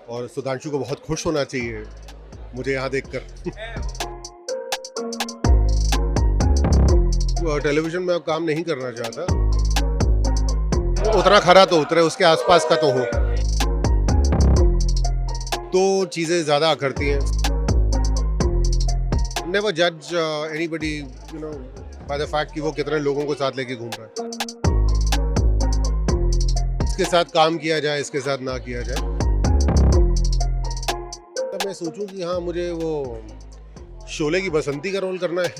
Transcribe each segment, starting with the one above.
और सुधांशु को बहुत खुश होना चाहिए मुझे यहाँ देखकर। वो टेलीविजन में अब काम नहीं करना चाहता, उतना खरा तो उतरे, उसके आसपास का तो हो, तो चीज़ें ज़्यादा अखरती हैं। नेवर जज anybody you know by the fact कि वो कितने लोगों को साथ लेके घूम रहा है। इसके साथ काम किया जाए, इसके साथ ना किया जाए। तब मैं सोचूं कि हाँ, मुझे वो शोले की बसंती का रोल करना है।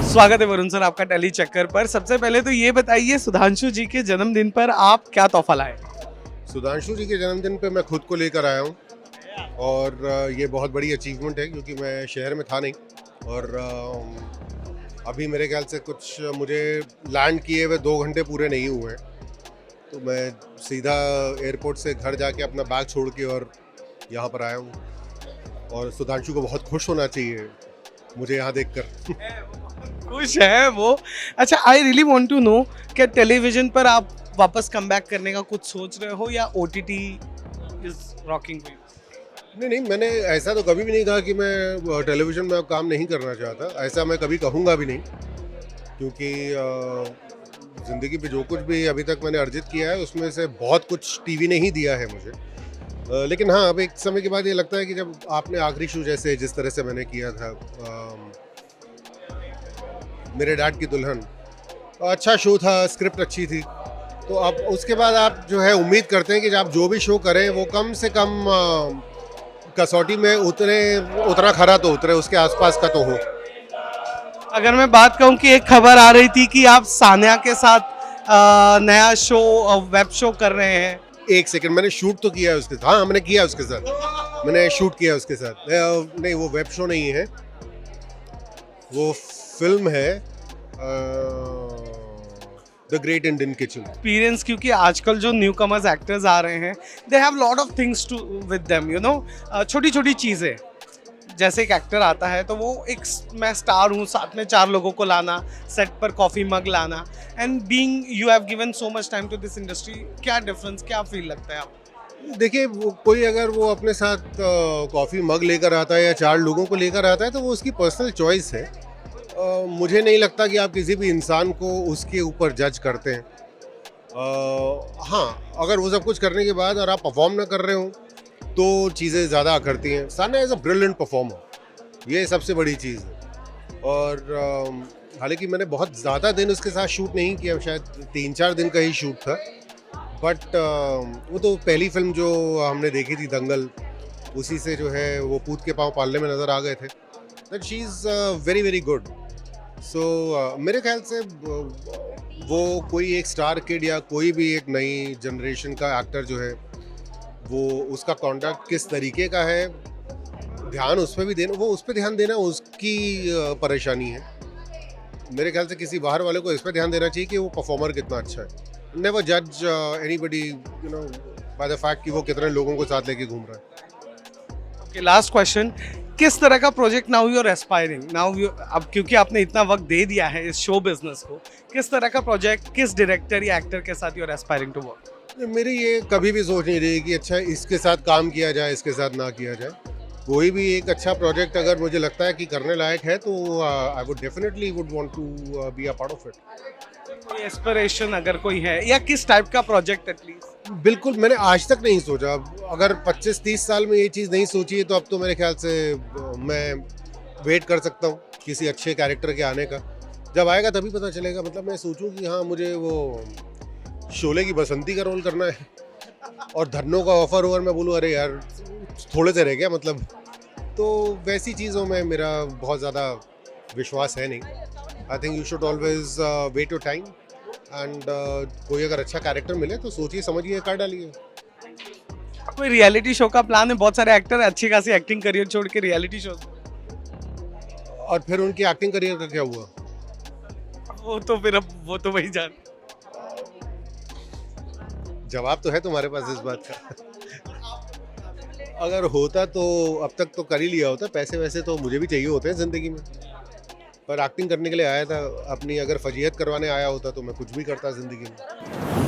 स्वागत है वरुण सर आपका टेली चक्कर पर। सबसे पहले तो ये बताइए, सुधांशु जी के जन्मदिन पर आप क्या तोहफा लाए? सुधांशु जी के जन्मदिन पे मैं खुद को लेकर आया हूँ और ये बहुत बड़ी अचीवमेंट है क्योंकि मैं शहर में था नहीं और अभी मेरे ख्याल से कुछ मुझे लैंड किए हुए 2 घंटे पूरे नहीं हुए हैं, तो मैं सीधा एयरपोर्ट से घर जाके अपना बैग छोड़ के और यहाँ पर आया हूँ और सुधांशु को बहुत खुश होना चाहिए मुझे यहाँ देखकर। खुश है वो। अच्छा, I really want to know, क्या टेलीविजन पर आप वापस कम बैक करने का कुछ सोच रहे हो या OTT is rocking for you? नहीं, मैंने ऐसा तो कभी भी नहीं कहा कि मैं टेलीविजन में अब काम नहीं करना चाहता। ऐसा मैं कभी कहूँगा भी नहीं, क्योंकि ज़िंदगी पे जो कुछ भी अभी तक मैंने अर्जित किया है उसमें से बहुत कुछ टीवी ने ही दिया है मुझे। लेकिन हाँ, अब एक समय के बाद ये लगता है कि जब आपने आखिरी शो जैसे जिस तरह से मैंने किया था मेरे डैड की दुल्हन, अच्छा शो था, स्क्रिप्ट अच्छी थी, तो अब उसके बाद आप जो है उम्मीद करते हैं कि आप जो भी शो करें वो कम से कम कसौटी में उतना खरा तो उतरे, उसके आसपास का तो हो। अगर मैं बात कहूँ कि एक खबर आ रही थी कि आप सान्या के साथ नया शो, वेब शो कर रहे हैं। एक सेकंड, मैंने शूट तो किया है उसके साथ। हाँ, मैंने किया उसके साथ, मैंने शूट किया उसके साथ। नहीं, वो वेब शो नहीं है, वो फिल्म है the great Indian kitchen. Experience, क्योंकि आजकल जो न्यू कमर्स एक्टर्स आ रहे हैं, they have lot of things to with them, you know, छोटी छोटी चीज़ें। जैसे एक एक्टर आता है तो वो एक, मैं स्टार हूँ, साथ में 4 लोगों को लाना, सेट पर कॉफ़ी मग लाना, and being you have given so much time to this industry, क्या डिफरेंस, क्या फील लगता है आपको? देखिए, वो कोई अगर वो अपने साथ कॉफ़ी मग लेकर आता है या 4 लोगों को लेकर आता है तो वो उसकी पर्सनल चॉइस है। मुझे नहीं लगता कि आप किसी भी इंसान को उसके ऊपर जज करते हैं। हाँ, अगर वो सब कुछ करने के बाद और आप परफॉर्म ना कर रहे हो तो चीज़ें ज़्यादा अखरती हैं। Sanya is a brilliant performer, ये सबसे बड़ी चीज़ है। और हालांकि मैंने बहुत ज़्यादा दिन उसके साथ शूट नहीं किया, शायद 3-4 दिन का ही शूट था, बट वो तो पहली फिल्म जो हमने देखी थी दंगल, उसी से जो है वो पूत के पाँव पालने में नज़र आ गए थे। That she is very very good. So मेरे ख्याल से वो कोई एक स्टार किड या कोई भी एक नई जनरेशन का एक्टर जो है, वो उसका कॉन्डक्ट किस तरीके का है, ध्यान उस पर भी देना, वो उस पर ध्यान देना उसकी परेशानी है। मेरे ख्याल से किसी बाहर वाले को इस पर ध्यान देना चाहिए कि वो परफॉर्मर कितना अच्छा है। नेवर जज anybody you know by the fact कि वो कितने लोगों को साथ लेके घूम रहा है। ओके, लास्ट क्वेश्चन, किस तरह का project now you are aspiring now you, अब क्योंकि आपने इतना वक्त दे दिया है इस शो बिजनेस को, किस तरह का प्रोजेक्ट, किस डायरेक्टर या एक्टर के साथ you are aspiring to work? मेरी ये कभी भी सोच नहीं रही कि अच्छा इसके साथ काम किया जाए, इसके साथ ना किया जाए। कोई भी एक अच्छा प्रोजेक्ट अगर मुझे लगता है कि करने लायक है तो I would definitely would want to be a part of it. कोई एस्पिरेशन अगर कोई है, या किस टाइप का प्रोजेक्ट एटलीस्ट? बिल्कुल, मैंने आज तक नहीं सोचा। अगर 25-30 साल में ये चीज़ नहीं सोची है तो अब तो मेरे ख्याल से मैं वेट कर सकता हूँ किसी अच्छे कैरेक्टर के आने का। जब आएगा तभी पता चलेगा। मतलब मैं सोचूं कि हाँ, मुझे वो शोले की बसंती का रोल करना है और धन्नो का ऑफर हो और मैं बोलूँ अरे यार थोड़े से रह गया, मतलब, तो वैसी चीज़ों में मेरा बहुत ज़्यादा विश्वास है नहीं। I think you should always wait your time and कोई अगर अच्छा कैरेक्टर मिले तो सोचिए समझिए कर डालिए। कोई रियलिटी शो का प्लान है? बहुत सारे एक्टर अच्छी खासी एक्टिंग करियर छोड़ के रियलिटी शो, और फिर उनकी एक्टिंग करियर का क्या हुआ? वो तो फिर अब वो तो वही जान। जवाब तो है तुम्हारे पास इस बात का। अगर होता तो अब तक तो कर ही लिया होता। पैसे वैसे तो मुझे भी चाहिए होते हैं ज़िंदगी में, पर एक्टिंग करने के लिए आया था। अपनी अगर फजीहत करवाने आया होता तो मैं कुछ भी करता ज़िंदगी में।